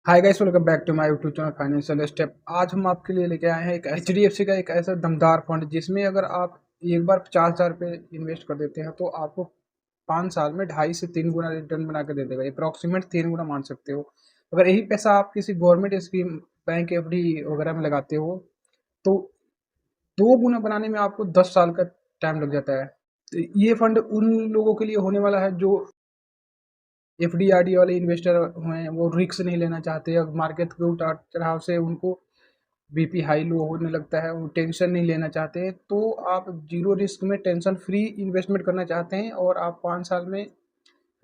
Hi guys, welcome back to my YouTube channel financial step. आज हम आपके लिए लेके आए हैं एक एचडीएफसी का एक ऐसा दमदार फंड जिसमें अगर आप एक बार 50,000 रुपये इन्वेस्ट कर देते हैं तो आपको 5 साल में 2.5 से 3 गुना रिटर्न बना के दे देगा। अप्रॉक्सीमेट 3 गुना मान सकते हो। अगर यही पैसा आप किसी गवर्नमेंट स्कीम, बैंक एफडी वगैरह में लगाते हो तो 2 गुना बनाने में आपको 10 साल का टाइम लग जाता है। तो ये फंड उन लोगों के लिए होने वाला है जो एफडी आरडी वाले इन्वेस्टर हैं, वो रिस्क नहीं लेना चाहते। अब मार्केट के उतार चढ़ाव से उनको बीपी हाई लो होने लगता है, वो टेंशन नहीं लेना चाहते। तो आप जीरो रिस्क में टेंशन फ्री इन्वेस्टमेंट करना चाहते हैं और आप 5 साल में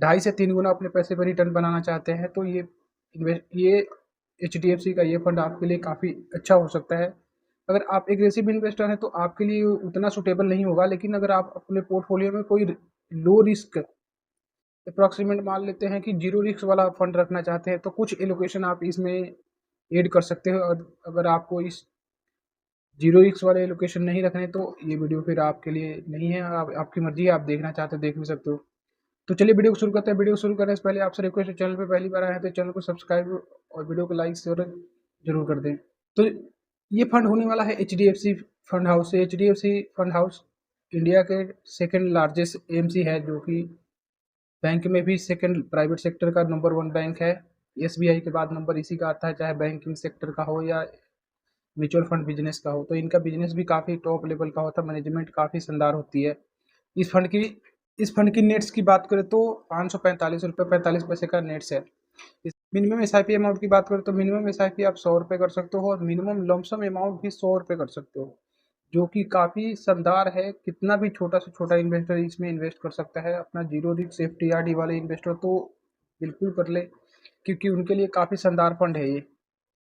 2.5 से 3 गुना अपने पैसे पर रिटर्न बनाना चाहते हैं तो ये एच डी एफ सी का ये फंड आपके लिए काफ़ी अच्छा हो सकता है। अगर आप एग्रेसिव इन्वेस्टर हैं तो आपके लिए उतना सुटेबल नहीं होगा, लेकिन अगर आप अपने पोर्टफोलियो में कोई लो रिस्क अप्रॉक्सीमेट मान लेते हैं कि जीरो रिस्क वाला फंड रखना चाहते हैं तो कुछ एलोकेशन आप इसमें ऐड कर सकते हो। और अगर आपको इस जीरो रिस्क वाले एलोकेशन नहीं रखने तो ये वीडियो फिर आपके लिए नहीं है। आपकी मर्जी है, आप देखना चाहते हो देख भी सकते हो। तो चलिए वीडियो को शुरू करते हैं। वीडियो को शुरू करने से पहले आपसे रिक्वेस्ट है, चैनल पे पहली बार आए हैं तो चैनल को सब्सक्राइब और वीडियो को लाइक शेयर जरूर कर दें। तो ये फंड होने वाला है H D F C fund house से। H D F C fund house India के सेकेंड लार्जेस्ट एम सी है, जो कि बैंक में भी सेकंड प्राइवेट सेक्टर का नंबर 1 बैंक है। एसबीआई के बाद नंबर इसी का आता है, चाहे बैंकिंग सेक्टर का हो या म्यूचुअल फंड बिजनेस का हो। तो इनका बिजनेस भी काफ़ी टॉप लेवल का होता है, मैनेजमेंट काफ़ी शानदार होती है। इस फंड की इस फंड की नेट्स की बात करें तो 545 रुपये 45 पैसे का नेट्स है। Minimum S I P amount की बात करें तो मिनिमम एस आई पी आप 100 रुपये कर सकते हो और मिनिमम लमसम अमाउंट भी 100 रुपये कर सकते हो, जो कि काफ़ी शानदार है। कितना भी छोटा से छोटा इन्वेस्टर इसमें इन्वेस्ट कर सकता है। अपना zero risk safety R D वाले इन्वेस्टर तो बिल्कुल कर ले, क्योंकि उनके लिए काफ़ी शानदार फंड है ये।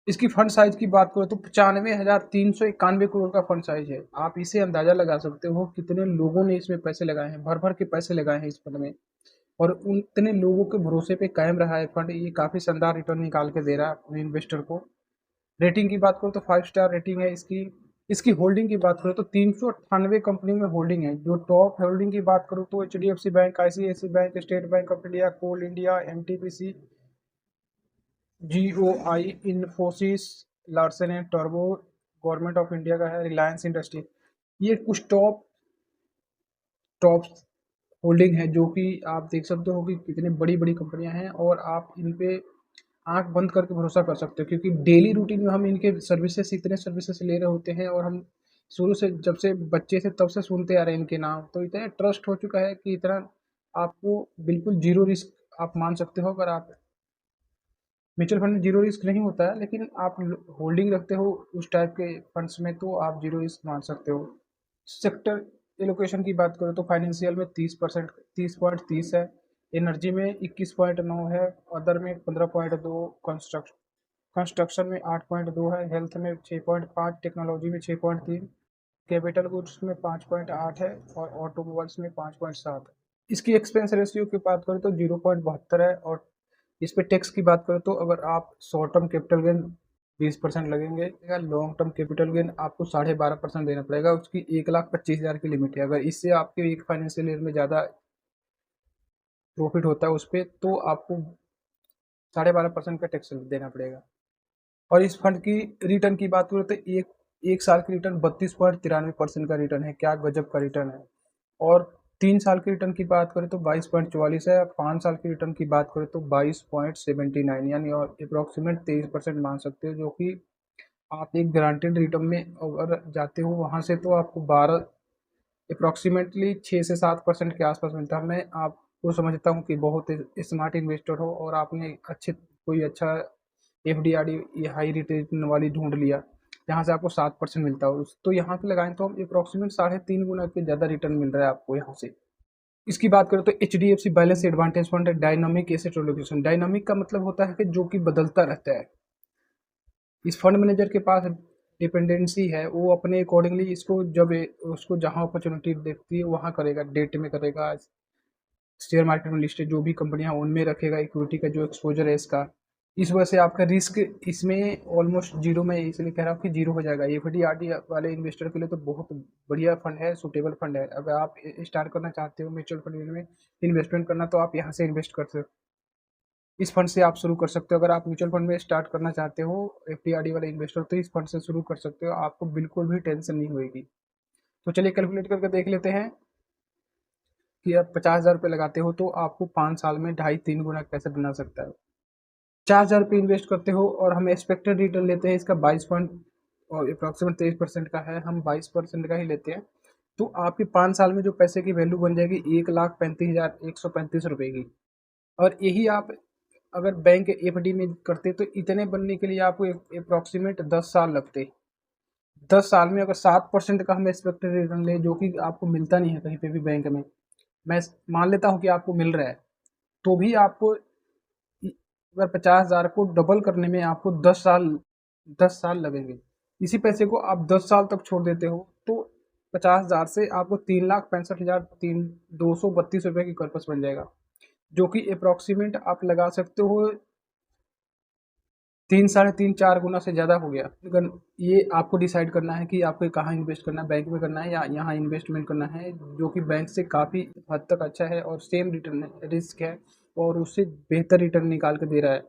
इसकी फंड साइज की बात करें तो 95,391 करोड़ का फंड साइज है। आप इसे अंदाजा लगा सकते हो कितने लोगों ने इसमें पैसे लगाए हैं, भर भर के पैसे लगाए हैं इस फंड में। और उतने लोगों के भरोसे पे कायम रहा है फंड। ये काफ़ी शानदार रिटर्न निकाल के दे रहा है अपने इन्वेस्टर को। रेटिंग की बात करो तो 5 स्टार रेटिंग है इसकी। इसकी होल्डिंग की बात करें तो 398 कंपनी में होल्डिंग है। जो टॉप होल्डिंग की बात करूँ तो H D F C bank, I C I C bank, State Bank of India, Coal India, N T P C, G O I, Infosys, Larsen and टर्बो, गवर्नमेंट ऑफ इंडिया का है, रिलायंस इंडस्ट्री। ये कुछ टॉप टॉप होल्डिंग है, जो कि आप देख सकते हो कि कितनी बड़ी बड़ी कंपनियां हैं और आप इन पे आंख बंद करके भरोसा कर सकते हो, क्योंकि डेली रूटीन में हम इनके सर्विसेज इतने सर्विसेज ले रहे होते हैं और हम शुरू से जब से बच्चे से तब से सुनते आ रहे हैं इनके नाम। तो इतना ट्रस्ट हो चुका है कि इतना आपको बिल्कुल जीरो रिस्क आप मान सकते हो। अगर आप म्यूचुअल फंड में जीरो रिस्क नहीं होता है, लेकिन आप होल्डिंग रखते हो उस टाइप के फंड्स में तो आप जीरो रिस्क मान सकते हो। सेक्टर एलोकेशन की बात करें तो फाइनेंशियल में 30%, 30.30 है। एनर्जी में 21.9 है। अदर में 15.2, कंस्ट्रक्शन में 8.2 है। हेल्थ में 6.5, टेक्नोलॉजी में 6.3, कैपिटल गुड्स में 5.8 है और ऑटोमोबाइल्स में 5.7 है। इसकी एक्सपेंस रेशियो की बात करें तो 0.72 है। और इस पे टैक्स की बात करें तो अगर आप शॉर्ट टर्म कैपिटल गेन 20% लगेंगे या लॉन्ग टर्म कैपिटल गेन आपको 12.5% देना पड़ेगा। उसकी 1,25,000 की लिमिट है। अगर इससे आपके एक फाइनेंशियल ईयर में ज़्यादा प्रॉफिट होता है उस पर तो आपको 12.5% का टैक्स देना पड़ेगा। और इस फंड की रिटर्न की बात करें तो एक एक साल की रिटर्न 32.93% का रिटर्न है। क्या गजब का रिटर्न है। और 3 साल की रिटर्न की बात करें तो 22.44 है। 5 साल की रिटर्न की बात करें तो 22.79, यानी और अप्रॉक्सीमेट 23% मान सकते हो, जो कि आप एक गारंटेड रिटर्न में अगर जाते हो वहाँ से तो आपको 12 अप्रॉक्सीमेटली 6 से 7% के आसपास मिलता है। मैं आपको समझता हूँ कि बहुत स्मार्ट इन्वेस्टर हो और आपने कोई अच्छा F D R D high return वाली ढूंढ लिया जहाँ से आपको 7% मिलता हो, तो यहाँ पे लगाएं तो हम अप्रॉक्सीमेट 3.5 गुना के ज़्यादा रिटर्न मिल रहा है आपको यहाँ से। इसकी बात करें तो H D F C balance advantage fund है। डायनामिक एसेट एलोकेशन, डायनामिक का मतलब होता है कि जो कि बदलता रहता है। इस फंड मैनेजर के पास डिपेंडेंसी है, वो अपने अकॉर्डिंगली इसको जब उसको जहाँ अपॉर्चुनिटी देखती है वहाँ करेगा, डेट में करेगा, शेयर मार्केट में लिस्टेड जो भी कंपनियां उनमें रखेगा, इक्विटी का जो एक्सपोजर है इसका। इस वजह से आपका रिस्क इसमें ऑलमोस्ट जीरो, में इसलिए कह रहा हूँ कि जीरो हो जाएगा। एफ डी आर डी वाले इन्वेस्टर के लिए तो बहुत बढ़िया फंड है, सुटेबल फंड है। अगर आप स्टार्ट करना चाहते हो म्यूचुअल फंड में इन्वेस्टमेंट करना तो आप यहाँ से इन्वेस्ट कर सकते हो। इस फंड से आप शुरू कर सकते हो। अगर आप म्यूचुअल फंड में स्टार्ट करना चाहते हो एफडी वाले इन्वेस्टर, तो इस फंड से शुरू कर सकते हो, आपको बिल्कुल भी टेंशन नहीं होगी। तो चलिए कैलकुलेट करके देख लेते हैं कि आप 50,000 रुपये लगाते हो तो आपको 5 साल में 2.5-3 गुना कैसे बना सकता है। 4,000 रुपये इन्वेस्ट करते हो और हम एक्सपेक्टेड रिटर्न लेते हैं इसका 22 पॉइंट और अप्रॉक्सीमेट 23% का है, हम 22% का ही लेते हैं। तो आपके 5 साल में जो पैसे की वैल्यू बन जाएगी 1,35,135 रुपये की। और यही आप अगर बैंक एफडी में करते तो इतने बनने के लिए आपको अप्रॉक्सीमेट 10 साल लगते। 10 साल में अगर 7% का हम एक्सपेक्टेड रिटर्न ले, जो कि आपको मिलता नहीं है कहीं पे भी बैंक में, मैं मान लेता हूँ कि आपको मिल रहा है, तो भी आपको अगर 50,000 को डबल करने में आपको 10 साल लगेंगे। इसी पैसे को आप 10 साल तक छोड़ देते हो तो 50,000 से आपको 3,65,232 रुपये की कर्पस बन जाएगा, जो कि अप्रॉक्सीमेट आप लगा सकते हो 3, 3.5, 4 गुना से ज़्यादा हो गया। अगर ये आपको डिसाइड करना है कि आपको कहाँ इन्वेस्ट करना है, बैंक में करना है या यहाँ इन्वेस्टमेंट करना है, जो कि बैंक से काफ़ी हद तक अच्छा है और सेम रिटर्न है, रिस्क है और उससे बेहतर रिटर्न निकाल के दे रहा है,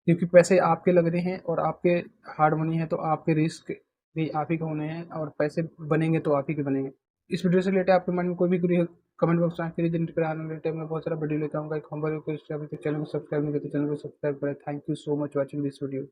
क्योंकि पैसे आपके लग रहे हैं और आपके हार्ड मनी है, तो आपके रिस्क भी आप ही के होने हैं और पैसे बनेंगे तो आप ही के बनेंगे। इस वीडियो से रिलेटेड आपके मन में कोई भी क्वेरी है, कमेंट बॉक्स में आके जनरेट कराने रिलेटेड मैं बहुत सारा वीडियो लेकर आऊँगा। एक हम्बल रिक्वेस्ट है, अभी तक चैनल को सब्सक्राइब नहीं किया तो चैनल को सब्सक्राइब करें। Thank you so much watching this video.